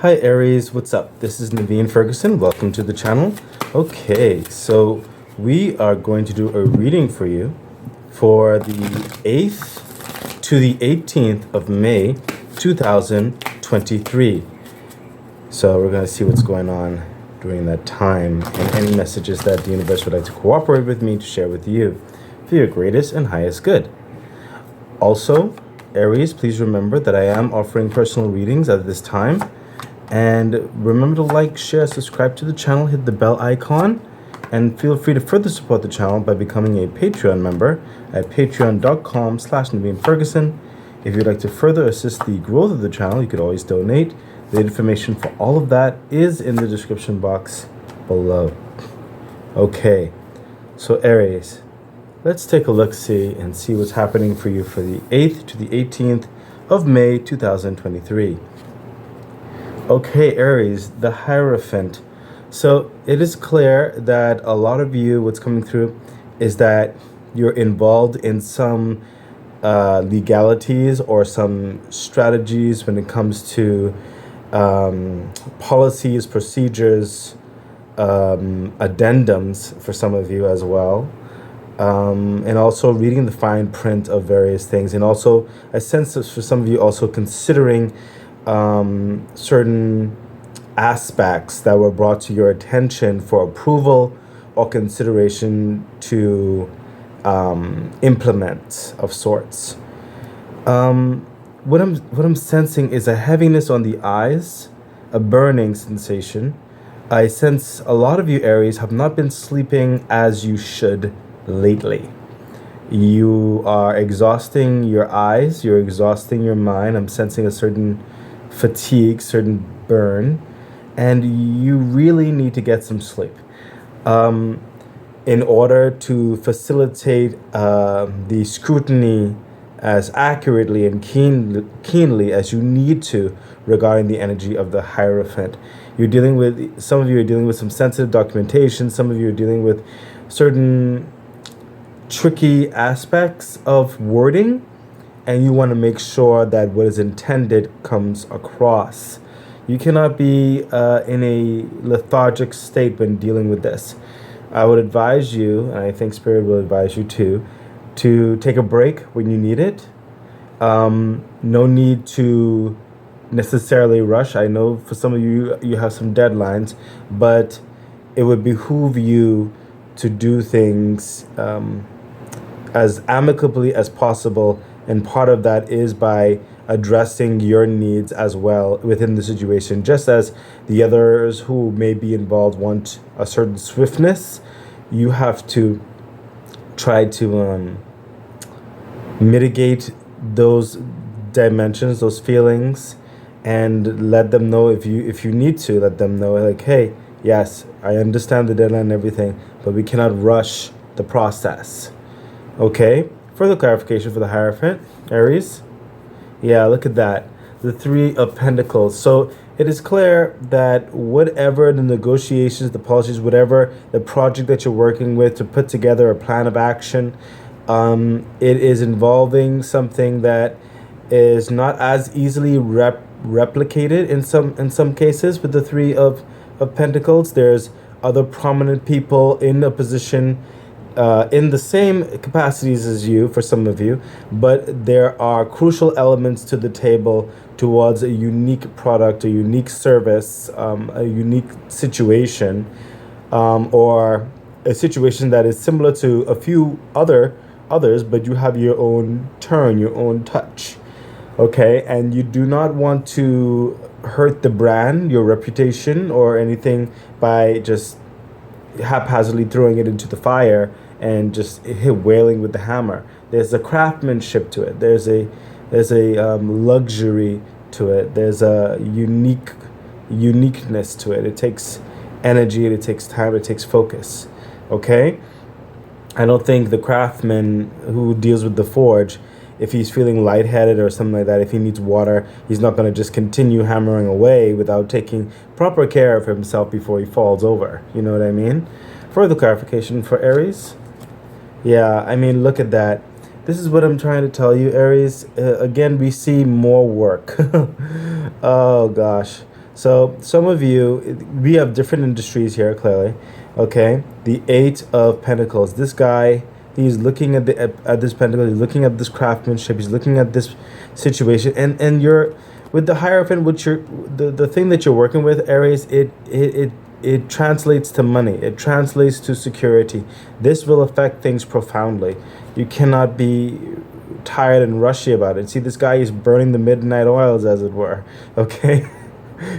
Hi Aries, what's up? This is Naveen Ferguson. Welcome to the channel. Okay, so we are going to do a reading for you for the 8th to the 18th of May 2023. So we're going to see what's going on during that time and any messages that the universe would like to cooperate with me to share with you for your greatest and highest good. Also, Aries, please remember that I am offering personal readings at this time. And remember to like, share, subscribe to the channel, hit the bell icon, and feel free to further support the channel by becoming a Patreon member at patreon.com/NaveenFerguson. If you'd like to further assist the growth of the channel, you could always donate. The information for all of that is in the description box below. Okay, so Aries, let's take a look-see and see what's happening for you for the 8th to the 18th of May 2023. Okay, Aries, the Hierophant. So it is clear that a lot of you, what's coming through is that you're involved in some legalities or some strategies when it comes to policies, procedures, addendums for some of you as well. And also reading the fine print of various things. And also I sense this for some of you also considering certain aspects that were brought to your attention for approval or consideration to implement of sorts. What I'm sensing is a heaviness on the eyes, a burning sensation. I sense a lot of you Aries have not been sleeping as you should lately. You are exhausting your eyes, you're exhausting your mind. I'm sensing a certain fatigue, certain burn, and you really need to get some sleep in order to facilitate the scrutiny as accurately and keenly as you need to regarding the energy of the Hierophant. You're dealing with, some of you are dealing with some sensitive documentation, some of you are dealing with certain tricky aspects of wording, and you want to make sure that what is intended comes across. You cannot be in a lethargic state when dealing with this. I would advise you, and I think Spirit will advise you too, to take a break when you need it. No need to necessarily rush. I know for some of you, you have some deadlines, but it would behoove you to do things as amicably as possible. And part of that is by addressing your needs as well within the situation. Just as the others who may be involved want a certain swiftness, you have to try to mitigate those dimensions, those feelings, and let them know if you need to let them know, like, hey, yes, I understand the deadline and everything, but we cannot rush the process. Okay? Further clarification for the Hierophant, Aries. Yeah, look at that. The Three of Pentacles. So it is clear that whatever the negotiations, the policies, whatever the project that you're working with to put together a plan of action, it is involving something that is not as easily replicated in some cases with the Three of Pentacles. There's other prominent people in a position in the same capacities as you, for some of you, but there are crucial elements to the table towards a unique product, a unique service, a unique situation, or a situation that is similar to a few others, but you have your own turn, your own touch. Okay, and you do not want to hurt the brand, your reputation, or anything by just haphazardly throwing it into the fire and just wailing with the hammer. There's a craftsmanship to it. There's a luxury to it. There's a uniqueness to it. It takes energy, it takes time, it takes focus. Okay? I don't think the craftsman who deals with the forge, if he's feeling lightheaded or something like that, if he needs water, he's not going to just continue hammering away without taking proper care of himself before he falls over. You know what I mean? Further clarification for Aries. Yeah, I mean, look at that. This is what I'm trying to tell you, Aries. Again, we see more work. Oh, gosh. So some of you, we have different industries here, clearly. Okay, the Eight of Pentacles. This guy, he's looking at this pentacle. He's looking at this craftsmanship. He's looking at this situation, and you're with the Hierophant, which you're the thing that you're working with, Aries. It translates to money. It translates to security. This will affect things profoundly. You cannot be tired and rushy about it. See, this guy is burning the midnight oils, as it were. Okay,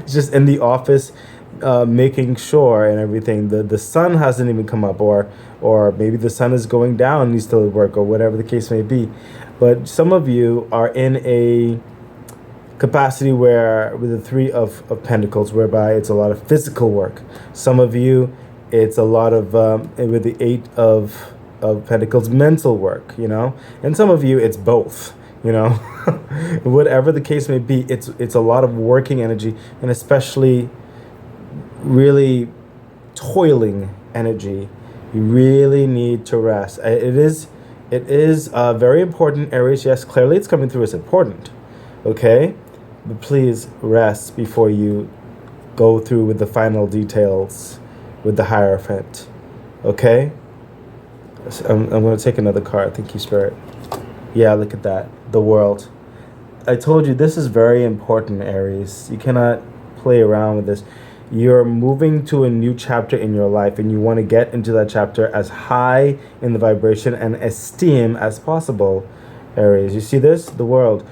he's just in the office, making sure and everything. The sun hasn't even come up, or maybe the sun is going down and he's still at work, or whatever the case may be. But some of you are in a capacity where with the Three of Pentacles, whereby it's a lot of physical work. Some of you, it's a lot of with the Eight of Pentacles, mental work, and some of you it's both, whatever the case may be. It's a lot of working energy, and especially really toiling energy. You really need to rest. It is very important, Aries. Yes, clearly it's coming through as important. Okay, but please rest before you go through with the final details with the Hierophant. Okay, so I'm going to take another card. Thank you, Spirit. Yeah, look at that. The World. I told you this is very important, Aries. You cannot play around with this. You're moving to a new chapter in your life, and you want to get into that chapter as high in the vibration and esteem as possible, Aries. You see this? The World.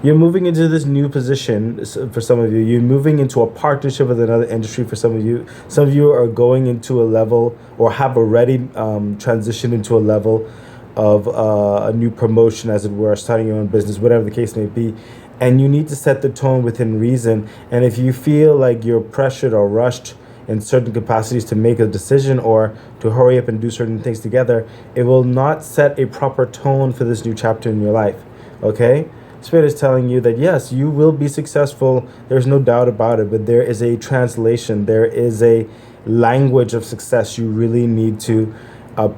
You're moving into this new position. For some of you, you're moving into a partnership with another industry. For some of you are going into a level, or have already transitioned into a level of a new promotion, as it were, starting your own business, whatever the case may be. And you need to set the tone within reason. And if you feel like you're pressured or rushed in certain capacities to make a decision or to hurry up and do certain things together, it will not set a proper tone for this new chapter in your life. Okay? Spirit is telling you that yes, you will be successful. There's no doubt about it. But there is a translation. There is a language of success you really need to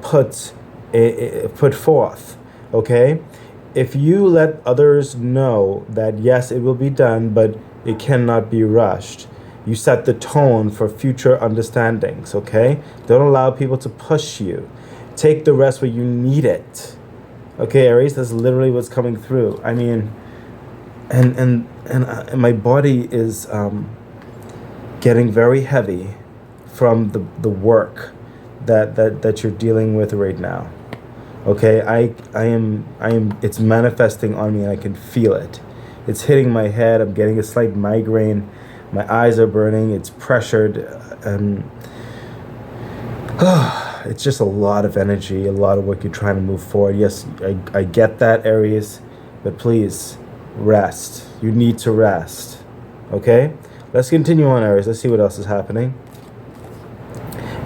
put forth. Okay? If you let others know that yes, it will be done, but it cannot be rushed, you set the tone for future understandings. Okay? Don't allow people to push you. Take the rest where you need it. Okay, Aries, that's literally what's coming through. I mean, and my body is getting very heavy from the work that you're dealing with right now. Okay, I am it's manifesting on me, and I can feel it. It's hitting my head. I'm getting a slight migraine. My eyes are burning. It's pressured, and it's just a lot of energy, a lot of work. You're trying to move forward. Yes, I get that, Aries, but please rest. You need to rest. Okay, let's continue on, Aries. Let's see what else is happening.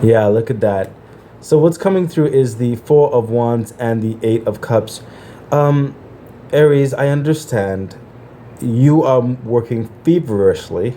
Yeah, look at that. So what's coming through is the Four of Wands and the Eight of Cups. Aries, I understand you are working feverishly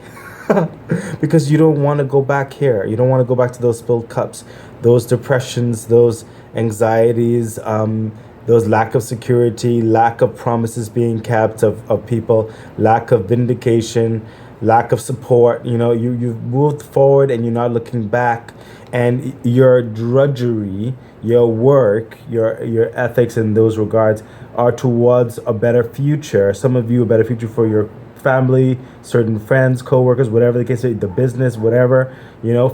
because you don't want to go back here. You don't want to go back to those spilled cups, those depressions, those anxieties, those lack of security, lack of promises being kept of people, lack of vindication, lack of support. You've moved forward and you're not looking back. And your drudgery, your work, your ethics in those regards are towards a better future. Some of you, a better future for your family, certain friends, co-workers, whatever the case may be, the business, whatever.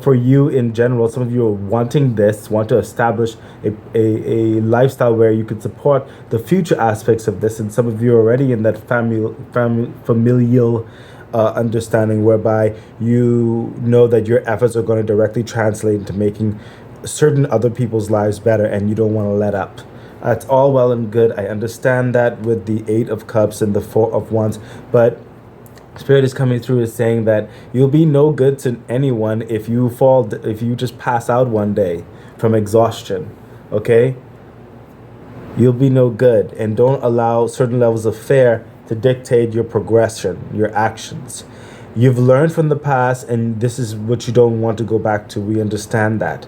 For you in general, some of you are want to establish a lifestyle where you can support the future aspects of this. And some of you are already in that familial understanding whereby you know that your efforts are going to directly translate into making certain other people's lives better, and you don't want to let up. That's all well and good. I understand that with the Eight of Cups and the Four of Wands, but Spirit is coming through is saying that you'll be no good to anyone if you just pass out one day from exhaustion. Okay? You'll be no good, and don't allow certain levels of fear to dictate your progression, your actions. You've learned from the past, and this is what you don't want to go back to. We understand that.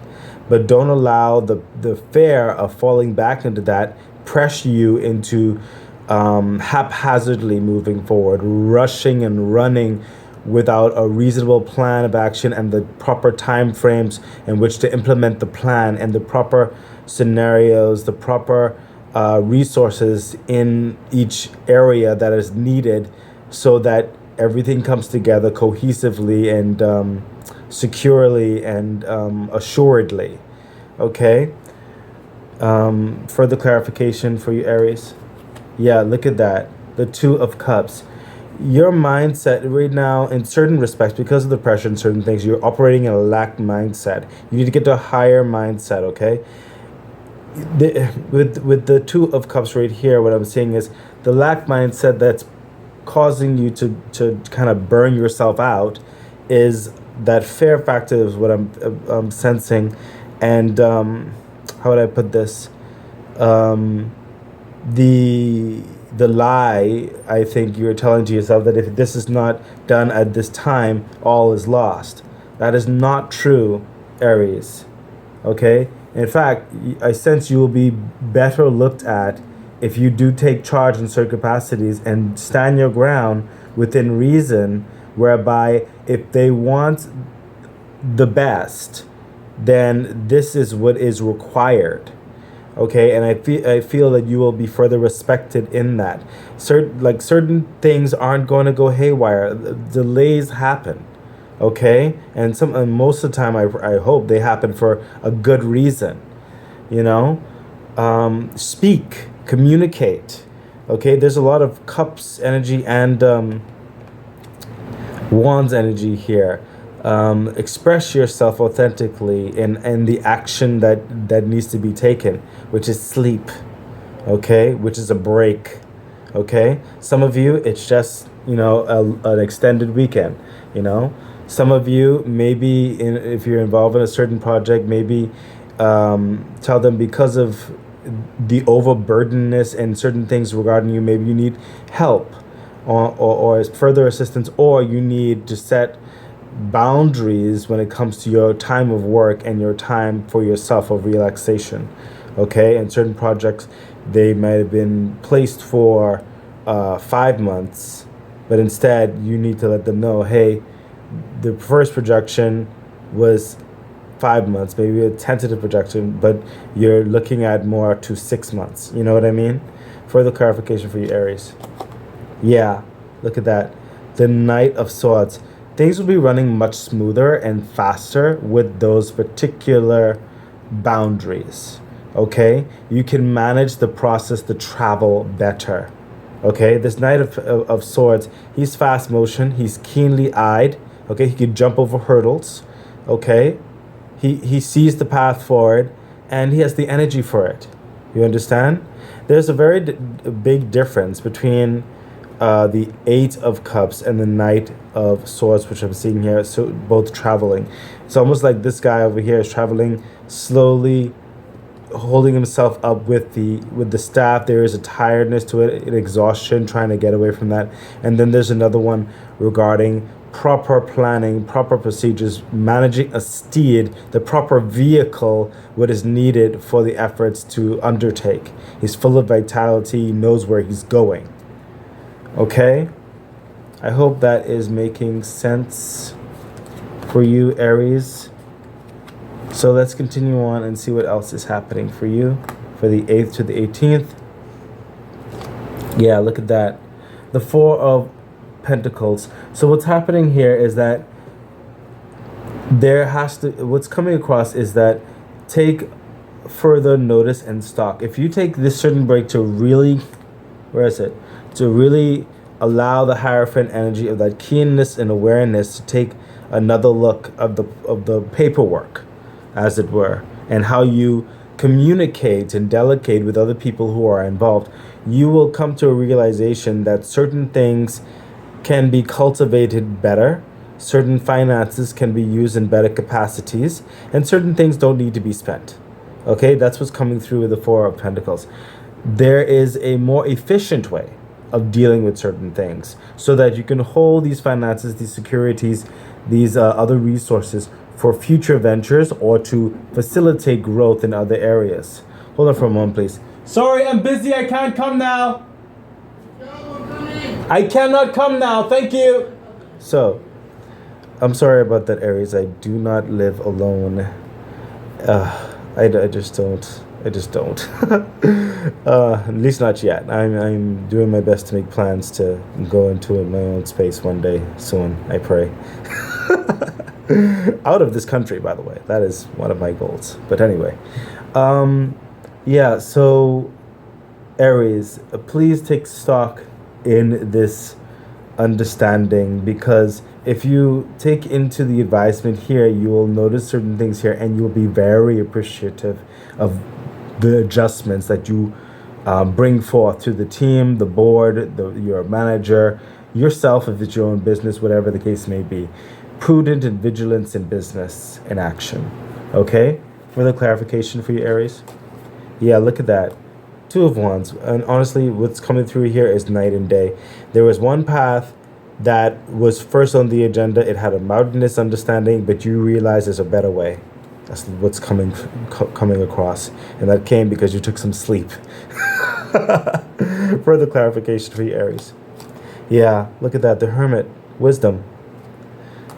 But don't allow the fear of falling back into that pressure you into haphazardly moving forward, rushing and running without a reasonable plan of action and the proper time frames in which to implement the plan and the proper scenarios, the proper resources in each area that is needed so that everything comes together cohesively and securely and assuredly. Okay? Further clarification for you, Aries. Yeah, look at that. The Two of Cups. Your mindset right now, in certain respects, because of the pressure and certain things, you're operating in a lack mindset. You need to get to a higher mindset, okay? With the Two of Cups right here, what I'm saying is the lack mindset that's causing you to kind of burn yourself out is that fear factor is what I'm sensing. And how would I put this? The lie, I think you're telling to yourself that if this is not done at this time, all is lost. That is not true, Aries. Okay? In fact, I sense you will be better looked at if you do take charge in certain capacities and stand your ground within reason, whereby if they want the best, then this is what is required. Okay, and I feel that you will be further respected in that. Certain things aren't going to go haywire. Delays happen. Okay, and most of the time I hope they happen for a good reason. You know, speak, communicate. Okay, there's a lot of cups energy and wands energy here. Express yourself authentically in the action that needs to be taken, which is sleep, okay, which is a break, okay. Some of you, it's just, an extended weekend, Some of you, maybe if you're involved in a certain project, maybe tell them because of the overburdenedness and certain things regarding you, maybe you need help or further assistance, or you need to set boundaries when it comes to your time of work and your time for yourself of relaxation. Okay, and certain projects, they might have been placed for 5 months, but instead you need to let them know, hey, the first projection was 5 months, maybe a tentative projection, but you're looking at more to 6 months. You know what I mean? Further clarification for you, Aries. Yeah, look at that. The Knight of Swords. Things will be running much smoother and faster with those particular boundaries. Okay? You can manage the process, the travel better. Okay? This Knight of Swords, he's fast motion, he's keenly eyed. Okay? He can jump over hurdles. Okay? He sees the path forward and he has the energy for it. You understand? There's a very big difference between the Eight of Cups and the Knight of Swords, which I'm seeing here, so both traveling. It's almost like this guy over here is traveling slowly, holding himself up with the staff. There is a tiredness to it, an exhaustion, trying to get away from that. And then there's another one regarding proper planning, proper procedures, managing a steed, the proper vehicle, what is needed for the efforts to undertake. He's full of vitality, he knows where he's going. Okay? I hope that is making sense for you, Aries. So let's continue on and see what else is happening for you for the 8th to the 18th. Yeah, look at that. The Four of Pentacles. So what's happening here is that what's coming across is that take further notice and stock. If you take this certain break to really, to really allow the Hierophant energy of that keenness and awareness to take another look of the paperwork, as it were, and how you communicate and delegate with other people who are involved, you will come to a realization that certain things can be cultivated better, certain finances can be used in better capacities, and certain things don't need to be spent. Okay, that's what's coming through with the Four of Pentacles. There is a more efficient way of dealing with certain things so that you can hold these finances, these securities, these other resources for future ventures or to facilitate growth in other areas. Hold on for a moment, please. Sorry, I'm busy. I can't come now. I cannot come now. Thank you. So, I'm sorry about that, Aries. I do not live alone. I just don't. I just don't. At least not yet. I'm doing my best to make plans to go into my own space one day soon. I pray. Out of this country, by the way. That is one of my goals. But anyway, um, yeah. So Aries, please take stock in this understanding, because if you take into the advisement here, you will notice certain things here and you'll be very appreciative of the adjustments that you bring forth to the team, the board, your manager, yourself if it's your own business, whatever the case may be. Prudent and vigilance in business and action. Okay? Further clarification for you, Aries? Yeah, look at that. Two of Wands. And honestly, what's coming through here is night and day. There was one path that was first on the agenda. It had a mountainous understanding, but you realize there's a better way. That's what's coming across. And that came because you took some sleep. Further clarification for you, Aries. Yeah, look at that. The Hermit. Wisdom.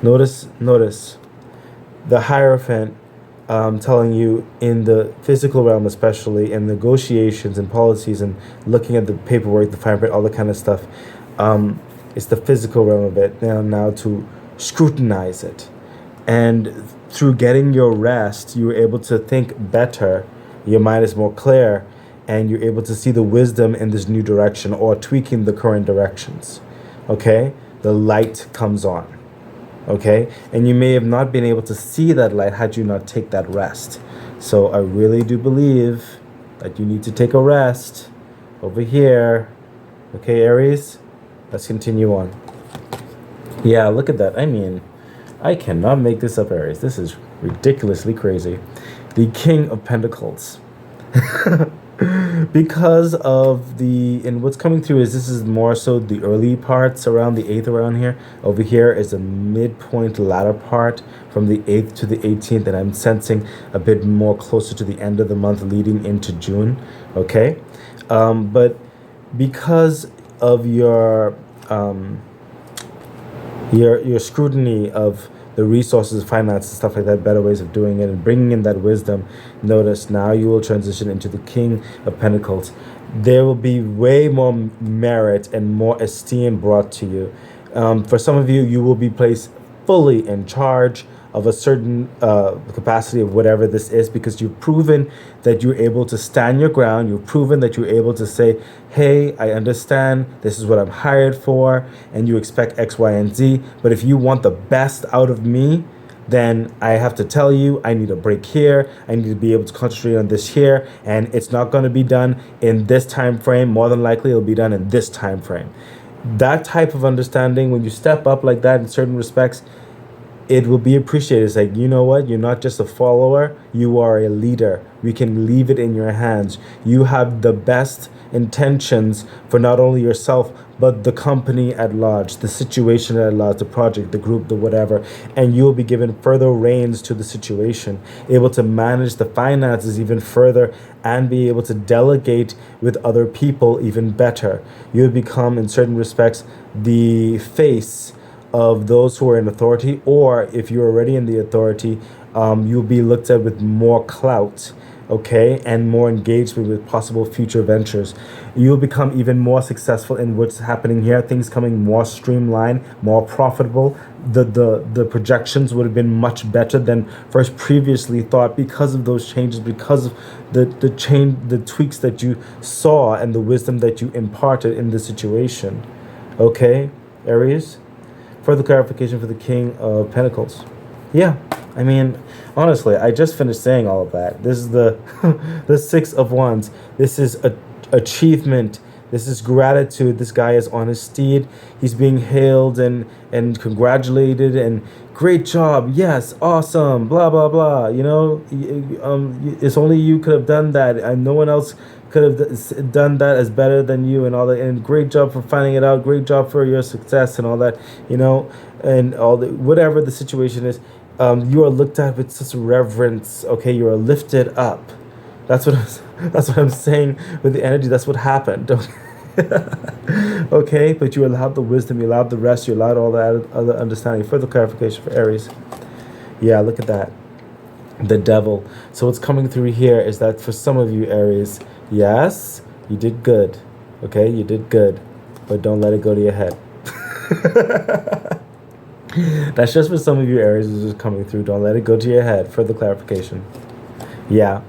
Notice the Hierophant telling you in the physical realm, especially in negotiations and policies and looking at the paperwork, the fine print, all that kind of stuff. It's the physical realm of it now to scrutinize it. And through getting your rest, you're able to think better. Your mind is more clear, and you're able to see the wisdom in this new direction or tweaking the current directions. Okay? The light comes on. Okay? And you may have not been able to see that light had you not take that rest. So I really do believe that you need to take a rest over here. Okay, Aries? Let's continue on. Yeah, look at that. I mean, I cannot make this up, Aries. This is ridiculously crazy. The King of Pentacles. Because of and what's coming through is this is more so the early parts around the 8th around here. Over here is a midpoint latter part from the 8th to the 18th, and I'm sensing a bit more closer to the end of the month leading into June. Okay? But because of your scrutiny of the resources, finances, stuff like that, better ways of doing it, and bringing in that wisdom, notice now you will transition into the King of Pentacles. There will be way more merit and more esteem brought to you. For some of you, you will be placed fully in charge of a certain capacity of whatever this is, because you've proven that you're able to stand your ground. You've proven that you're able to say, hey, I understand, this is what I'm hired for, and you expect X, Y, and Z. But if you want the best out of me, then I have to tell you, I need a break here. I need to be able to concentrate on this here, and it's not going to be done in this time frame. More than likely, it'll be done in this time frame. That type of understanding, when you step up like that in certain respects, it will be appreciated. It's like, you know what? You're not just a follower. You are a leader. We can leave it in your hands. You have the best intentions for not only yourself, but the company at large, the situation at large, the project, the group, the whatever. And you'll be given further reins to the situation, able to manage the finances even further and be able to delegate with other people even better. You'll become, in certain respects, the face of those who are in authority, or if you're already in the authority, you'll be looked at with more clout, okay, and more engagement with possible future ventures. You'll become even more successful in what's happening here, things coming more streamlined, more profitable. The projections would have been much better than first previously thought because of those changes, because of the tweaks that you saw and the wisdom that you imparted in the situation. Okay, Aries? Further clarification for the King of Pentacles. Yeah, I mean, honestly, I just finished saying all of that. This is the the Six of Wands. This is achievement. This is gratitude. This guy is on his steed. He's being hailed and congratulated and great job. Yes, awesome. Blah blah blah. You know, it's only you could have done that, and no one else could have done that as better than you, and all that. And great job for finding it out. Great job for your success and all that. You know, and all the whatever the situation is. You are looked at with such reverence. Okay, you are lifted up. That's what I'm saying with the energy. That's what happened. Okay, but you allowed the wisdom, you allowed the rest, you allowed all that other understanding. Further clarification for Aries. Yeah, look at that. The devil. So what's coming through here is that for some of you, Aries, yes, you did good. Okay, you did good, but don't let it go to your head. That's just for some of you, Aries, is just coming through. Don't let it go to your head. Further clarification. Yeah,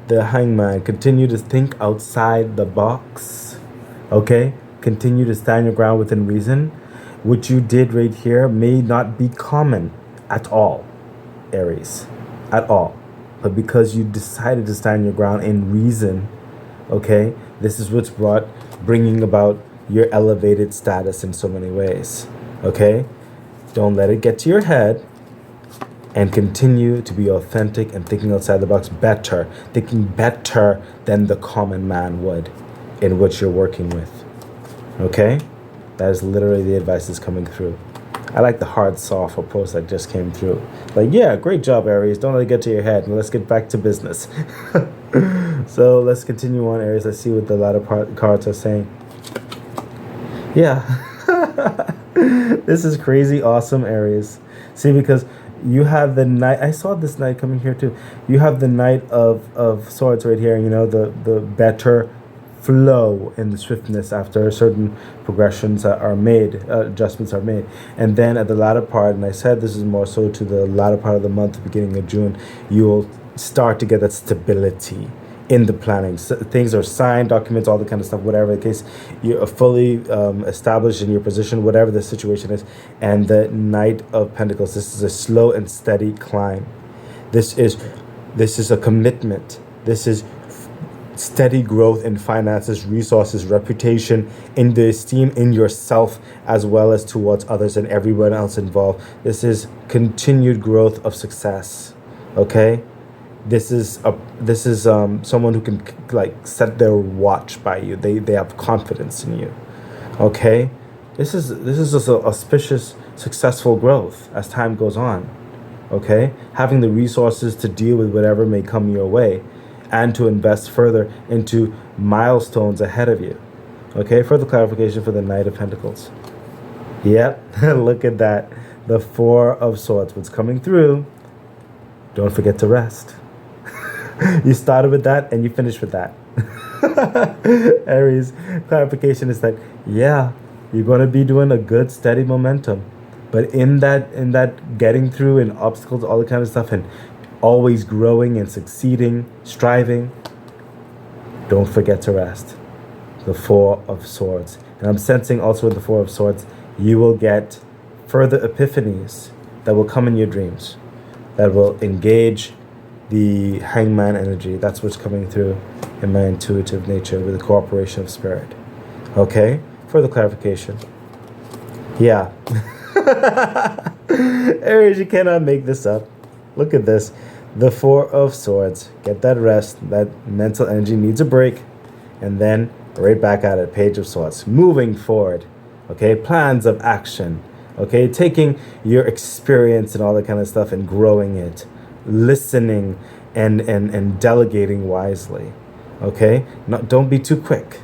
the hangman. Continue to think outside the box. Okay, continue to stand your ground within reason. What you did right here may not be common at all, Aries, at all. But because you decided to stand your ground in reason, okay, this is what's bringing about your elevated status in so many ways. Okay, don't let it get to your head, and continue to be authentic and thinking outside the box better, thinking better than the common man would in what you're working with. Okay, that is literally the advice that's coming through. I like the hard, soft approach that just came through. Like, yeah, great job, Aries. Don't let it get to your head. And let's get back to business. So let's continue on, Aries. Let's see what the latter cards are saying. Yeah. This is crazy awesome, Aries. See, because you have the knight. I saw this knight coming here too. You have the knight of swords right here. You know, the better flow and the swiftness after certain progressions are made, adjustments are made. And then at the latter part, and I said this is more so to the latter part of the month, beginning of June, you will start to get that stability in the planning. So things are signed, documents, all the kind of stuff, whatever the case, you're fully established in your position, whatever the situation is. And the Knight of Pentacles, this is a slow and steady climb. This is a commitment. This is steady growth in finances, resources, reputation, in the esteem in yourself, as well as towards others and everyone else involved. This continued growth of success. Okay, this is someone who can like set their watch by you. They have confidence in you. Okay, this is just a auspicious, successful growth as time goes on. Okay, having the resources to deal with whatever may come your way, and to invest further into milestones ahead of you. Okay, further clarification for the Knight of Pentacles. Yep, look at that. The Four of Swords. What's coming through? Don't forget to rest. You started with that and you finished with that. Aries, clarification is that, yeah, you're going to be doing a good, steady momentum. But in that getting through and obstacles, all the kind of stuff, and always growing and succeeding, striving, don't forget to rest. The Four of Swords. And I'm sensing also with the Four of Swords, you will get further epiphanies that will come in your dreams, that will engage the hangman energy. That's what's coming through in my intuitive nature with the cooperation of spirit. Okay? Further clarification. Yeah. Aries, you cannot make this up. Look at this. The Four of Swords. Get that rest. That mental energy needs a break. And then right back at it. Page of Swords. Moving forward. Okay? Plans of action. Okay? Taking your experience and all that kind of stuff and growing it. Listening and delegating wisely. Okay? Don't be too quick.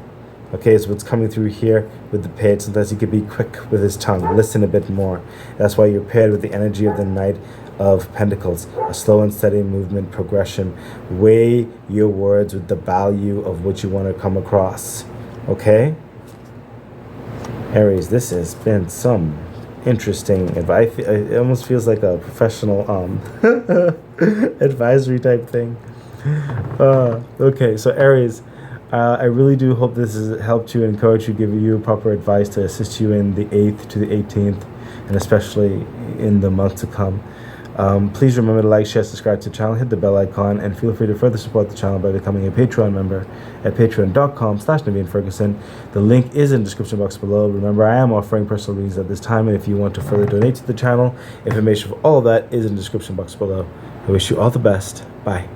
Okay, so what's coming through here with the page, sometimes he could be quick with his tongue. Listen a bit more. That's why you're paired with the energy of the Knight of Pentacles. A slow and steady movement, progression. Weigh your words with the value of what you want to come across. Okay? Aries, this has been some interesting advice. It almost feels like a professional advisory type thing. Okay, so Aries, I really do hope this has helped you, encourage you, give you proper advice to assist you in the 8th to the 18th, and especially in the month to come. Please remember to like, share, subscribe to the channel, hit the bell icon, and feel free to further support the channel by becoming a Patreon member at patreon.com/NaveenFerguson. The link is in the description box below. Remember, I am offering personal readings at this time, and if you want to further donate to the channel, information for all of that is in the description box below. I wish you all the best. Bye.